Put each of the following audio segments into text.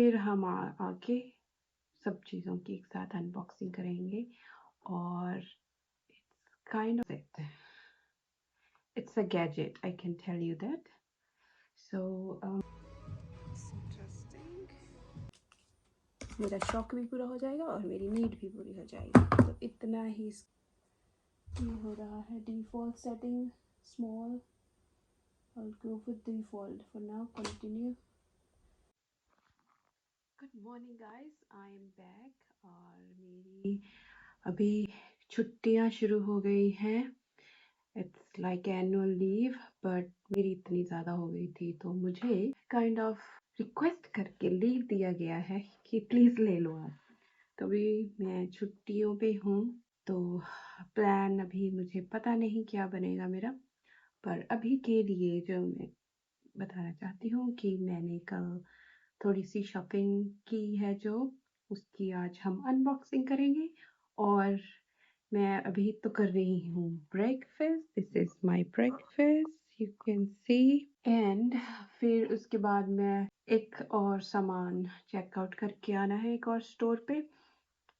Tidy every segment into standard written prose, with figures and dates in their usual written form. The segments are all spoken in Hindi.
फिर हम आके सब चीज़ों की एक साथ अनबॉक्सिंग करेंगे और it's kind of it, it's a gadget, I can tell you that. So it's interesting. मेरा शौक भी पूरा हो जाएगा और मेरी नीड भी पूरी हो जाएगी। तो इतना ही ये हो रहा है। Default setting small, I'll go with default for now. Continue. Good morning guys, I am back और मेरी अभी छुट्टियां शुरू हो गई हैं। It's like annual leave, but मेरी इतनी ज़्यादा हो गई थी तो मुझे काइंड ऑफ रिक्वेस्ट करके लीव दिया गया है कि प्लीज़ ले लो आप। तो अभी मैं छुट्टियों पे हूँ, तो प्लान अभी मुझे पता नहीं क्या बनेगा मेरा, पर अभी के लिए जो मैं बताना चाहती हूँ कि मैंने कल थोड़ी सी शॉपिंग की है, जो उसकी आज हम अनबॉक्सिंग करेंगे। और मैं अभी तो कर रही हूँ breakfast. This is my breakfast, you can see. And फिर उसके बाद मैं एक और सामान चेकआउट करके आना है एक और स्टोर पे।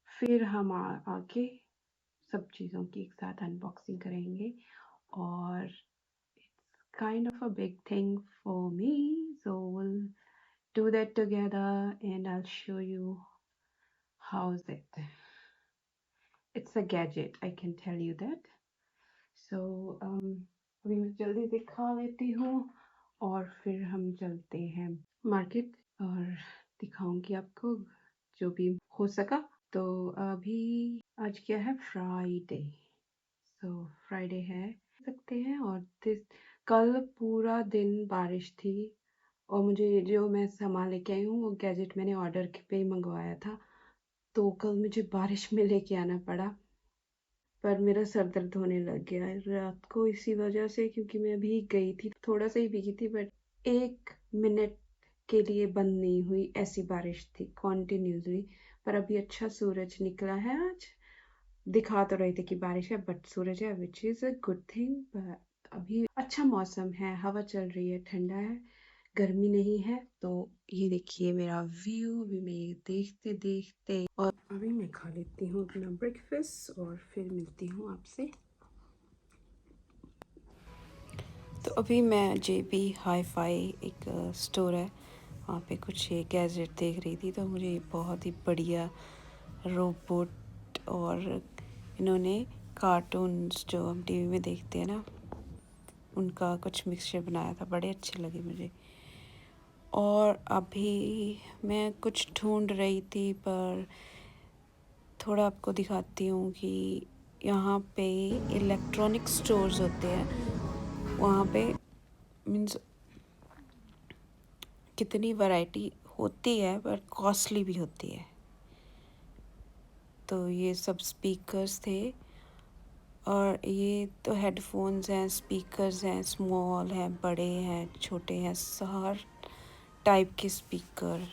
फिर हम आके सब चीज़ों की एक साथ अनबॉक्सिंग करेंगे और it's kind of a big thing for me, so will do that together and I'll show you how's it. It's a gadget, I can tell you that. So अभी मैं जल्दी दिखा लेती हूँ और फिर हम चलते हैं मार्केट और दिखाऊंगी आपको जो भी हो सका। तो अभी आज क्या है, फ्राइडे। सो फ्राइडे है सकते हैं। और कल पूरा दिन बारिश थी और मुझे जो मैं सामान लेके आई हूँ वो गैजेट मैंने ऑर्डर पे ही मंगवाया था, तो कल मुझे बारिश में लेके आना पड़ा। पर मेरा सर दर्द होने लग गया रात को इसी वजह से, क्योंकि मैं भीग गई थी, थोड़ा सा ही भीगी थी, बट 1 मिनट के लिए बंद नहीं हुई, ऐसी बारिश थी कॉन्टिन्यूसली। पर अभी अच्छा सूरज निकला है आज। दिखा तो रहे थे कि बारिश है, बट सूरज है, which is a good thing. But अभी अच्छा मौसम है, हवा चल रही है, ठंडा है, गर्मी नहीं है। तो ये देखिए मेरा व्यू भी, मैं देखते देखते, और अभी मैं खा लेती हूँ अपना ब्रेकफास्ट और फिर मिलती हूँ आपसे। तो अभी मैं JB हाई-फाई एक स्टोर है, वहाँ पे कुछ ये गैजेट देख रही थी, तो मुझे बहुत ही बढ़िया रोबोट और इन्होंने कार्टून्स जो हम टीवी में देखते हैं ना, उनका कुछ मिक्सचर बनाया था, बड़े अच्छे लगे मुझे। और अभी मैं कुछ ढूंढ रही थी, पर थोड़ा आपको दिखाती हूँ कि यहाँ पे इलेक्ट्रॉनिक स्टोर्स होते हैं, वहाँ पे मीन्स कितनी वैरायटी होती है पर कॉस्टली भी होती है। तो ये सब स्पीकर्स थे, और ये तो हेडफोन्स हैं, स्पीकर्स हैं, स्मॉल हैं, बड़े हैं, छोटे हैं, हर टाइप के स्पीकर,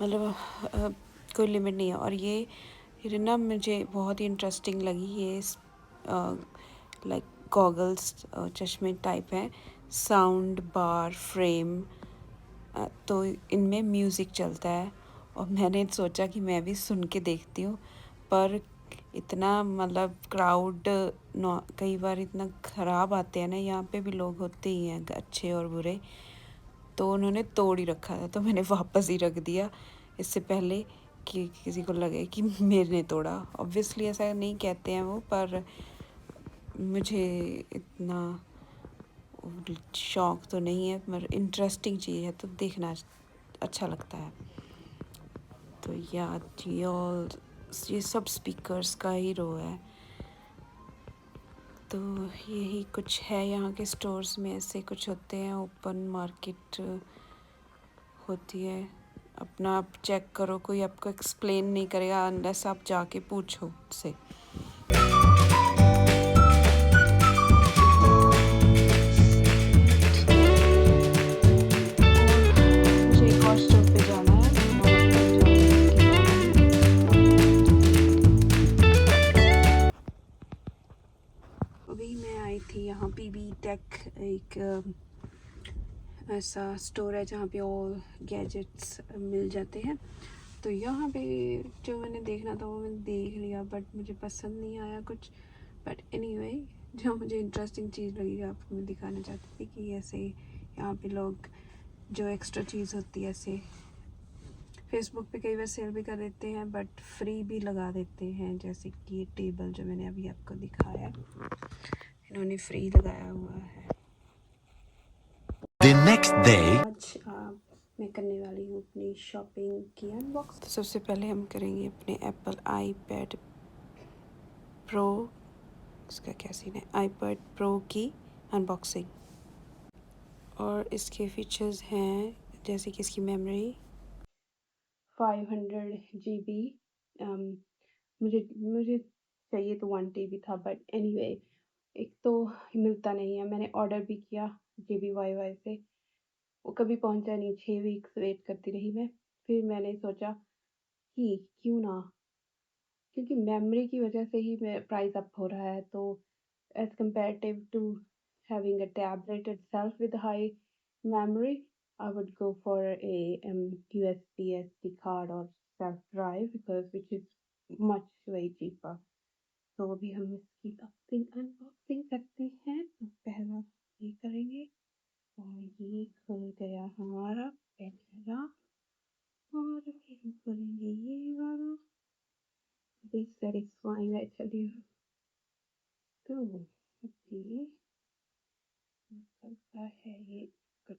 मतलब कोई लिमिट नहीं है। और ये ना मुझे बहुत ही इंटरेस्टिंग लगी, ये लाइक गॉगल्स, चश्मे टाइप हैं, साउंड बार फ्रेम, तो इनमें म्यूज़िक चलता है। और मैंने सोचा कि मैं भी सुन के देखती हूँ, पर इतना मतलब क्राउड कई बार इतना ख़राब आते हैं ना, यहाँ पे भी लोग होते ही हैं अच्छे और बुरे, तो उन्होंने तोड़ ही रखा था, तो मैंने वापस ही रख दिया इससे पहले कि किसी को लगे कि मैंने तोड़ा। ऑब्वियसली ऐसा नहीं कहते हैं वो, पर मुझे इतना शौक तो नहीं है, मगर इंटरेस्टिंग चीज़ है तो देखना अच्छा लगता है। तो ये सब स्पीकर्स का ही रो है। तो यही कुछ है, यहाँ के स्टोर्स में ऐसे कुछ होते हैं, ओपन मार्केट होती है। अपना आप चेक करो, कोई आपको एक्सप्लेन नहीं करेगा अनलेस आप जाके पूछो उससे। मुझे एक और स्टोर पे जाना है, अभी मैं आई थी यहाँ PB टेक, एक ऐसा स्टोर है जहाँ पे ऑल गैजेट्स मिल जाते हैं। तो यहाँ पे जो मैंने देखना था वो मैंने देख लिया, बट मुझे पसंद नहीं आया कुछ। बट एनीवे, जो मुझे इंटरेस्टिंग चीज़ लगी आपको मैं दिखाना चाहती थी कि ऐसे यहाँ पे लोग जो एक्स्ट्रा चीज़ होती है ऐसे फेसबुक पे कई बार सेल भी कर देते हैं, बट फ्री भी लगा देते हैं। जैसे कि ये टेबल जो मैंने अभी आपको दिखाया, इन्होंने फ्री लगाया हुआ है। The next day, आज मैं करने वाली हूँ अपनी शॉपिंग की अनबॉक्स। तो सबसे पहले हम करेंगे अपने एप्पल आईपैड प्रो, इसका क्या सीन है, आईपैड प्रो की अनबॉक्सिंग। और इसके फीचर्स हैं जैसे कि इसकी मेमोरी 500 GB, मुझे मुझे चाहिए तो 1 TB था, बट एनीवे एक तो मिलता नहीं है। मैंने ऑर्डर भी किया JBY से, वो कभी पहुंचा नहीं। 6 वीक्स वेट करती रही मैं। फिर मैंने सोचा कि क्यों ना, क्योंकि मेमोरी की वजह से ही प्राइस अप हो रहा है। तो as comparative to having a tablet itself with high memory, I would go for a USB SD card or self drive, because which is much way cheaper. तो अभी हम इसकी अनबॉक्सिंग करते हैं। तो पहला ये करेंगे, और ये खुल गया हमारा पहला, और फिर हम करेंगे ये वाला। This satisfying, I tell you. तो अभी निकलता है ये कुछ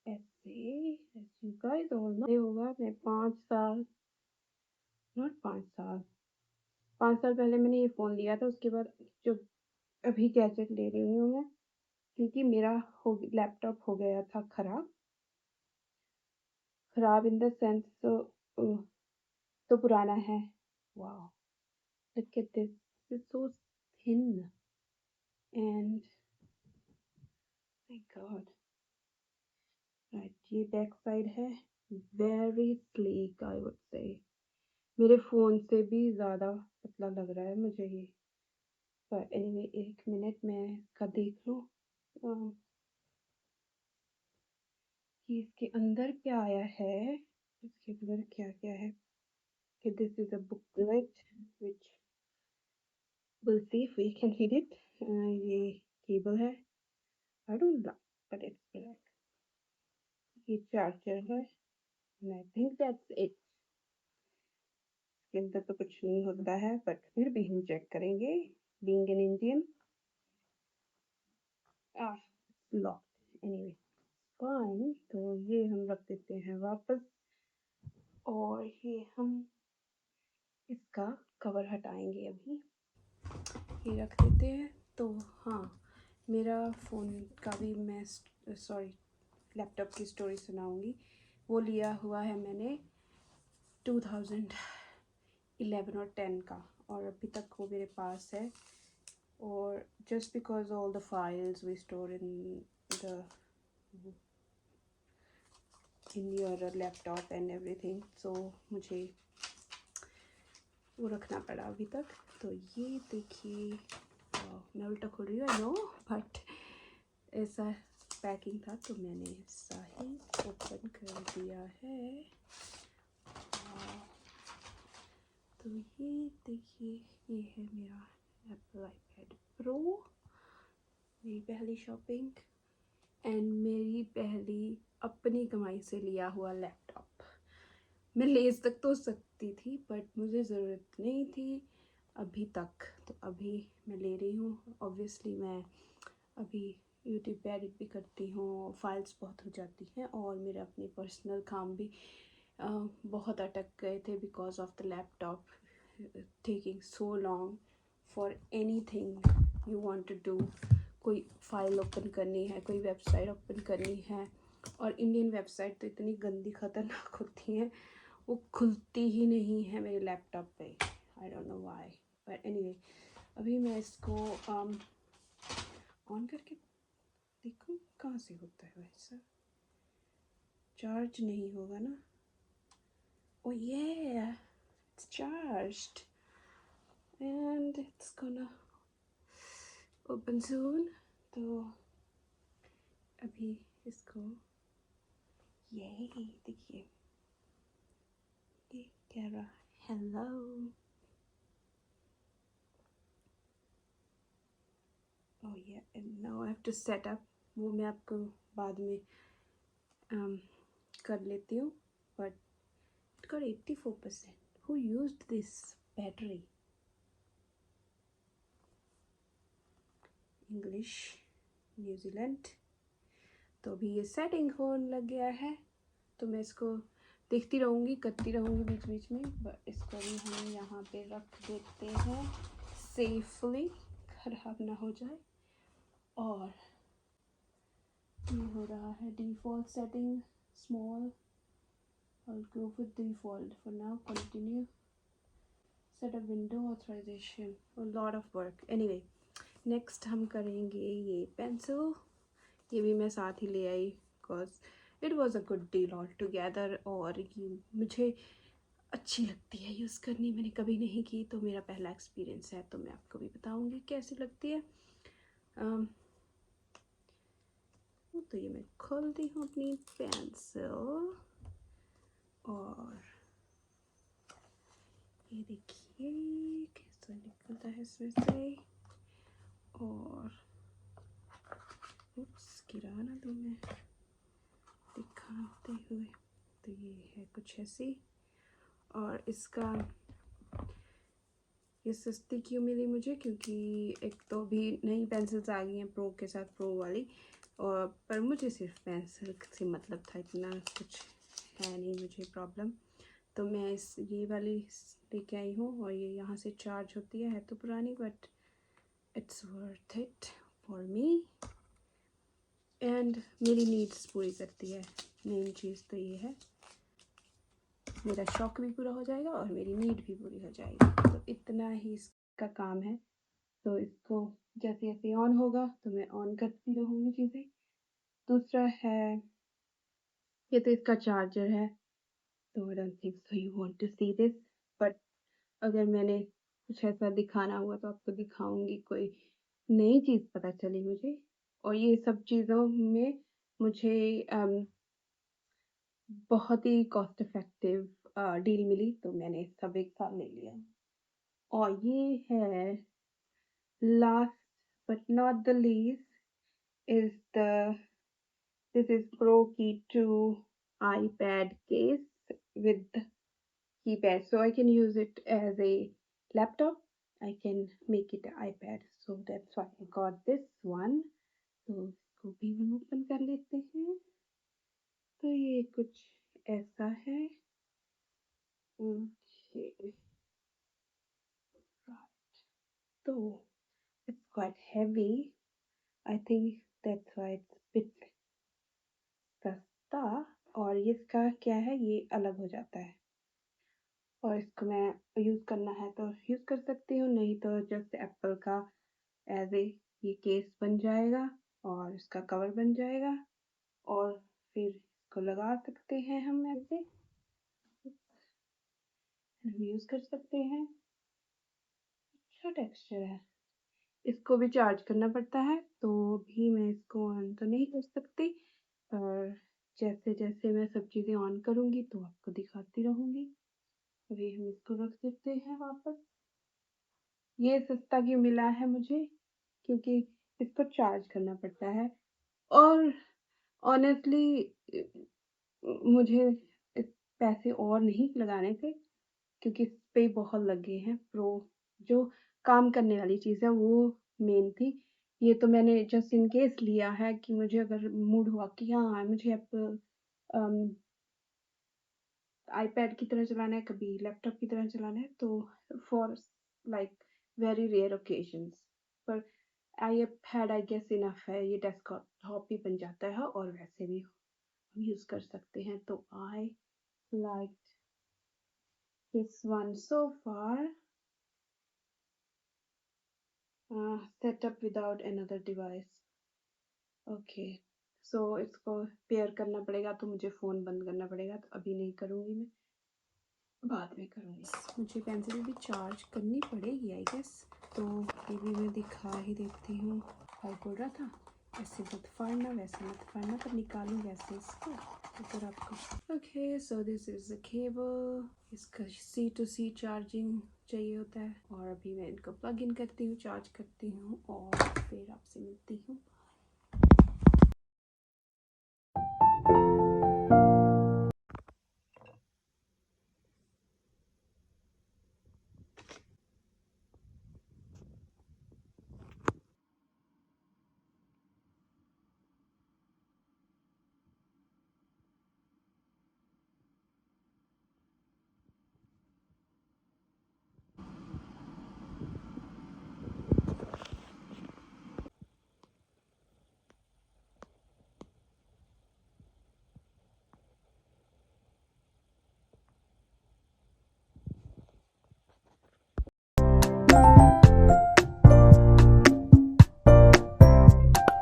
ऐसे, as you guys all know। ये होगा मैं 5 साल, नॉट 5 साल, 5 साल पहले मैंने ये फ़ोन लिया था। उसके बाद जो अभी गैजेट ले रही हूँ मैं, क्योंकि मेरा लैपटॉप हो गया था खराब इन द सेंस, तो पुराना है। Wow, look at this, it's so thin and my God. Right, ये बैक साइड है, very sleek I would say. मेरे फ़ोन से भी ज़्यादा पतला लग रहा है मुझे ये। पर एनीवे, एक मिनट मैं इसका देख लूँ कि इसके अंदर क्या आया है। इसके अंदर क्या क्या है, कि this is a booklet which will see if we can read it. ये केबल है, I don't know but it's black. ये चार्जर है, and I think that's it. इसके अंदर तो कुछ नहीं होता है, बट फिर भी हम चेक करेंगे, being an Indian. Locked, anyway fine. तो ये हम रख देते हैं वापस, और ये हम इसका कवर हटाएंगे अभी, ये रख देते हैं। तो हाँ, मेरा फ़ोन का भी मैं सॉरी लैपटॉप की स्टोरी सुनाऊंगी। वो लिया हुआ है मैंने 2011 और 10 का, और अभी तक वो मेरे पास है। और just because all the files we store in your laptop and everything, so मुझे वो रखना पड़ा अभी तक। तो ये देखिए, मैं उल्टा खोल रही हूँ आई नो, बट ऐसा पैकिंग था तो मैंने ऐसा ही ओपन कर दिया है। तो ये देखिए, ये है मेरा एप्पल आईपैड प्रो, मेरी पहली शॉपिंग एंड मेरी पहली अपनी कमाई से लिया हुआ लैपटॉप। मैं ले तक तो सकती थी, बट मुझे ज़रूरत नहीं थी अभी तक, तो अभी मैं ले रही हूँ। ऑब्वियसली मैं अभी यूट्यूब पे एडिट भी करती हूँ, फाइल्स बहुत हो जाती हैं, और मेरे अपने पर्सनल काम भी बहुत अटक गए थे because of the laptop taking so long for anything you want to do. कोई फाइल ओपन करनी है, कोई वेबसाइट ओपन करनी है, और इंडियन वेबसाइट तो इतनी गंदी खतरनाक होती हैं, वो खुलती ही नहीं है मेरे लैपटॉप पे। आई don't know why, but anyway अभी मैं इसको ऑन करके देखूं कहाँ से होता है। वैसा चार्ज नहीं होगा ना? Oh yeah it's charged and it's gonna open soon. तो अभी इसको, ये देखिए ये कह रहा हेलो। ओह ये now I have to set up, वो मैं आपको बाद में कर लेती हूँ। But it got 84%. Who used this battery? English, New Zealand. तो अभी ये सेटिंग होने लग गया है, तो मैं इसको देखती रहूँगी, करती रहूँगी बीच बीच में। बट इसको भी हम यहाँ पे रख देते हैं सेफली, खराब ना हो जाए। और ये हो रहा है default setting small, I'll go with default for now. Continue. Set a window authorization. A lot of work. Anyway, next हम करेंगे ये पेंसिल। ये भी मैं साथ ही ले आई because it was a good deal all together. और ये मुझे अच्छी लगती है यूज़ करनी, मैंने कभी नहीं की, तो मेरा पहला एक्सपीरियंस है, तो मैं आपको भी बताऊंगी कैसी लगती है। तो ये मैं खोलती हूँ अपनी पेंसिल, और ये देखिए कैसा निकलता है इसमें से। और गिरा ना तो मैं दिखाते हुए, तो ये है कुछ ऐसी। और इसका ये सस्ती क्यों मिली मुझे, क्योंकि एक तो भी नई पेंसिल्स आ गई हैं प्रो के साथ, प्रो वाली। और पर मुझे सिर्फ पेंसिल से मतलब था, इतना कुछ है नहीं मुझे प्रॉब्लम। तो मैं इस ये वाली लेके आई हूँ, और ये यहाँ से चार्ज होती है तो पुरानी, but it's worth it for me and मेरी नीड्स पूरी करती है। मेन चीज़ तो ये है, मेरा शौक भी पूरा हो जाएगा और मेरी नीड भी पूरी हो जाएगी, तो इतना ही इसका काम है। तो इसको जैसे जैसे ऑन होगा तो मैं ऑन करती रहूँगी चीज़ें। दूसरा है, ये तो इसका चार्जर है, तो I don't think so you want to see this, but अगर मैंने कुछ ऐसा दिखाना हुआ तो आपको दिखाऊंगी, कोई नई चीज़ पता चली मुझे। और ये सब चीज़ों में मुझे बहुत ही कॉस्ट इफेक्टिव डील मिली, तो मैंने सब एक साथ ले लिया। और ये है last but not the least is the this is Pro Key 2 iPad case with keypad, so I can use it as a laptop. I can make it an iPad, so that's why I got this one. तो इसको भी हम ओपन कर लेते हैं। तो ये कुछ ऐसा है। Okay. Right. So it's quite heavy. I think that's why it's a bit सस्ता। और इसका क्या है, ये अलग हो जाता है, और इसको मैं यूज़ करना है तो यूज़ कर सकती हूँ, नहीं तो जस्ट एप्पल का एज ए ये केस बन जाएगा और इसका कवर बन जाएगा, और फिर इसको लगा सकते हैं हम ऐसे, हम यूज़ कर सकते हैं। अच्छा टेक्सचर है। इसको भी चार्ज करना पड़ता है, तो भी मैं इसको ऑन तो नहीं कर सकती, पर जैसे जैसे मैं सब चीज़ें ऑन करूँगी तो आपको दिखाती रहूँगी। अभी हम इसको रख देते हैं वापस। ये सस्ता क्यों मिला है मुझे, क्योंकि इसको चार्ज करना पड़ता है, और ऑनेस्टली मुझे इस पैसे और नहीं लगाने थे, क्योंकि इस पे बहुत लगे हैं। प्रो जो काम करने वाली चीज़ है वो मेन थी। ये तो मैंने जस्ट इन केस लिया है कि मुझे अगर मूड हुआ कि हाँ मुझे एप्पल आईपैड की तरह चलाना है, कभी लैपटॉप की तरह चलाना है, तो for like very rare occasions. पर आईपैड आई गेस इनफ है, ये डेस्कटॉप भी बन जाता है और वैसे भी हम यूज़ कर सकते हैं। तो I like this one so far. Set up without another device. Okay, so इसको पेयर करना पड़ेगा, तो मुझे फ़ोन बंद करना पड़ेगा, तो अभी नहीं करूँगी मैं, बाद में करूँगी। मुझे पेंसिल भी चार्ज करनी पड़ेगी आई गेस, तो ये भी मैं दिखा ही देती हूँ। क्या बोल रहा था, ऐसे मत फाड़ना, वैसे मत फाड़ना, पर निकालूँ वैसे इसको अगर आपको। Okay, so this is the cable. इसका C to C चार्जिंग चाहिए होता है, और अभी मैं इनको प्लग इन करती हूँ, चार्ज करती हूँ और फिर आपसे मिलती हूँ।